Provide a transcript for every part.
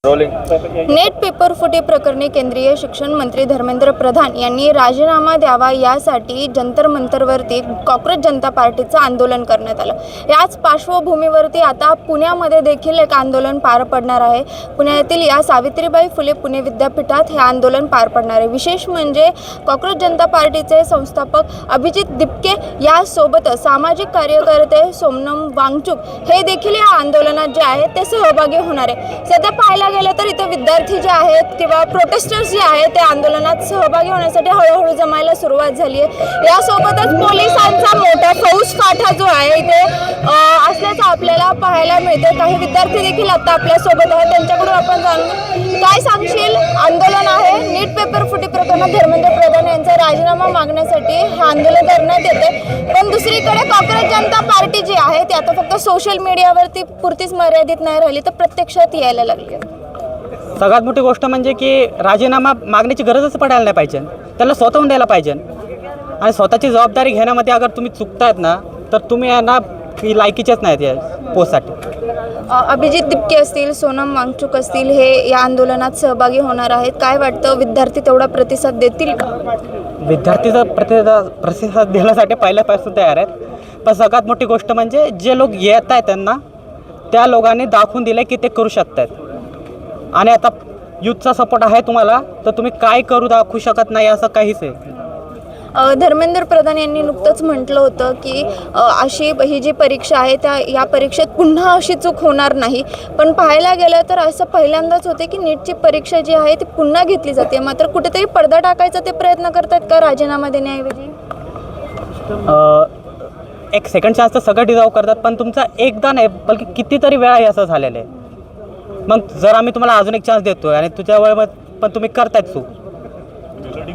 Net paper फुटी प्रकरणी केंद्रीय शिक्षण मंत्री धर्मेंद्र प्रधान यांनी राजीनामा द्यावा यासाठी जंतर मंतरवरती कॉक्रोच जनता पार्टीचं आंदोलन करण्यात आलं। याच पार्श्वभूमीवरती आता पुण्यामध्ये देखील एक आंदोलन पार पडणार आहे। पुण्यातील या सावित्रीबाई फुले पुणे विद्यापीठात हे आंदोलन पार पडणार आहे। विशेष म्हणजे कॉक्रोच जनता पार्टीचे संस्थापक अभिजित दिपके यासोबतच सामाजिक कार्यकर्ते सोनम वांगचुक हे देखील या आंदोलनात जे आहेत ते सहभागी होणार आहे। सध्या पाहायला गेलं तर इथं विद्यार्थी जे आहेत किंवा प्रोटेस्टर्स जे आहेत ते आंदोलनात सहभागी होण्यासाठी हळूहळू जमायला सुरुवात झाली आहे। यासोबतच पोलिसांचा मोठा फौजफाटा जो आहे इथे असल्याचं आपल्याला पाहायला मिळते। काही विद्यार्थी देखील आता आपल्या सोबत आहेत, त्यांच्याकडून आपण जाणून काय सांगशील? आंदोलन आहे नीट पेपर फुटी प्रकरणात धर्मेंद्र प्रधान यांचा राजीनामा मागण्यासाठी हे आंदोलन करण्यात येते। पण दुसरीकडे कॉक्रोच जनता पार्टी जी आहे ती आता फक्त सोशल मीडियावरती पुरतीच मर्यादित नाही राहिली, तर प्रत्यक्षात यायला लागली। सगळ्यात मोठी गोष्ट म्हणजे की राजीनामा मागण्याची गरजच पडायला नाही पाहिजे, त्याला स्वतःहून द्यायला पाहिजे। आणि स्वतःची जबाबदारी घेण्यामध्ये अगर तुम्ही चुकतायत ना तर तुम्ही ना लायकीचेच नाहीत या पोस्टसाठी। अभिजित दिपके असतील, सोनम वांगचुक असतील, हे या आंदोलनात सहभागी होणार आहेत। काय वाटतं, विद्यार्थी तेवढा प्रतिसाद देतील का? विद्यार्थीचा प्रतिसाद देण्यासाठी पहिल्यापासून तयार आहेत, पण सगळ्यात मोठी गोष्ट म्हणजे जे लोक येत आहेत त्यांना त्या लोकांनी दाखवून दिलं की ते करू शकतात। आणि आता युथचा सपोर्ट आहे तुम्हाला, तर तुम्ही काय करू दाखवू शकत नाही असं काहीच आहे। धर्मेंद्र प्रधान यांनी नुकतंच म्हटलं होतं की ही जी परीक्षा आहे या परीक्षेत पुन्हा अशी चूक होणार नाही। पण पाहायला गेलं तर असं पहिल्यांदाच होते की नीटची परीक्षा जी आहे ती पुन्हा घेतली जाते, मात्र कुठेतरी पडदा टाकायचा ते प्रयत्न करतात का राजीनामा देण्याऐवजी? एक सेकंड चान्स तर सगळं डिझर्व करतात, पण तुमचा एकदा नाही बल्कि कितीतरी वेळा हे असं झालेलं आहे। मग जर आम्ही तुम्हाला अजून एक चान्स देतोय आणि तुझ्या वेळेमध्ये पण तुम्ही करतायत चूक,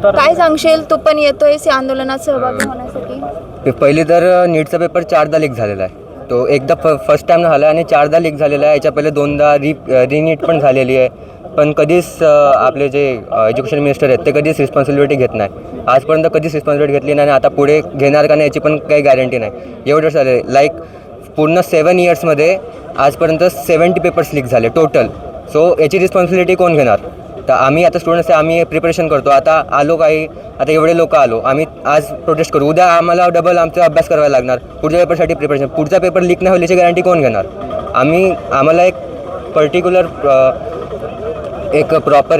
काय सांगशील? तू पण येतोयस या आंदोलनात सहभागी होण्यासाठी? पहिली तर नीटचा पेपर 4दा लीक झालेला आहे। तो एकदा फर्स्ट टाइम झाला आणि 4दा लीक झालेला आहे। याच्या पहिले 2दा रिनीट पण झालेली आहे, पण कधीच आपले जे एज्युकेशन मिनिस्टर आहेत ते कधीच रिस्पॉन्सिबिलिटी घेत नाही। आजपर्यंत कधीच रिस्पॉन्सिबिलिटी घेतली नाही आणि आता पुढे घेणार का नाही याची पण काही गॅरंटी नाही। एवढं झालं लाईक पूर्ण 7 इयर्समध्ये आजपर्यंत 70 पेपर्स लीक झाले टोटल। सो याची रिस्पॉन्सिबिलिटी कोण घेणार? तर आम्ही आता स्टुडंट्स आहे, आम्ही प्रिपरेशन करतो। आता आलो काही, आता एवढे लोक आलो, आम्ही आज प्रोटेस्ट करू, उद्या आम्हाला डबल आमचा अभ्यास करावा लागणार पुढच्या पेपरसाठी प्रिपरेशन। पुढचा पेपर लीक नाही होईल याची गॅरंटी कोण घेणार? आम्हाला एक पर्टिक्युलर एक प्रॉपर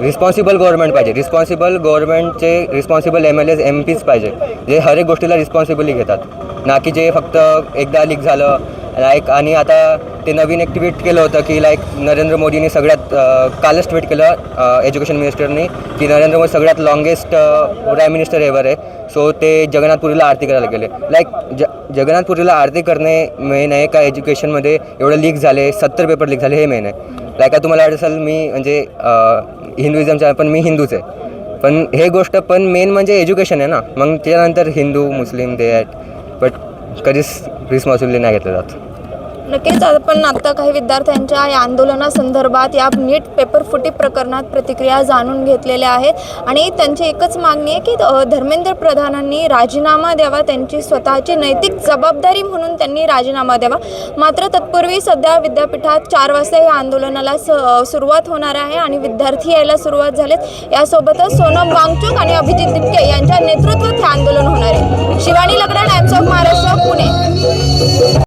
रिस्पॉन्सिबल गव्हर्नमेंट पाहिजे। रिस्पॉन्सिबल गव्हर्नमेंटचे रिस्पॉन्सिबल MLAs MPs पाहिजे, जे हर एक गोष्टीला रिस्पॉन्सिबली घेतात, ना की जे फक्त एकदा लीक झालं लाईक। आणि आता ते नवीन एक ट्विट केलं होतं की लाईक नरेंद्र मोदींनी सगळ्यात कालच ट्विट केलं एज्युकेशन मिनिस्टरनी की नरेंद्र मोदी सगळ्यात लॉंगेस्ट प्राईम मिनिस्टर एव्हर आहे। सो ते जगन्नाथपुरीला आरती करायला गेले। लाईक जगन्नाथपुरीला आरती करणे मेन आहे का एज्युकेशनमध्ये? एवढं लीक झाले, 70 पेपर लीक झाले, हे मेन आहे। लाईक तुम्हाला वाटत असेल मी म्हणजे हिंदुइझमचा, पण मी हिंदूच आहे, पण हे गोष्ट पण मेन म्हणजे एज्युकेशन आहे ना। मग त्यानंतर हिंदू मुस्लिम ते आहेत, बट कधीच रिस्पॉन्सिबिलिटी नाही घेतलं जात। नक्कीच आपण आता काही विद्यार्थ्यांच्या या आंदोलनासंदर्भात या नीट पेपर फुटी प्रकरणात प्रतिक्रिया जाणून घेतलेल्या आहेत आणि त्यांची एकच मागणी आहे की धर्मेंद्र प्रधानांनी राजीनामा द्यावा, त्यांची स्वतःची नैतिक जबाबदारी म्हणून त्यांनी राजीनामा द्यावा। मात्र तत्पूर्वी सध्या विद्यापीठात 4 वाजता या आंदोलनाला सुरुवात होणार आहे आणि विद्यार्थी यायला सुरुवात झालेत। यासोबतच सोनम वांगचुक आणि अभिजित दिपके यांच्या नेतृत्वात हे आंदोलन होणार आहे। Shivani Lakra, times of Maharashtra, Pune.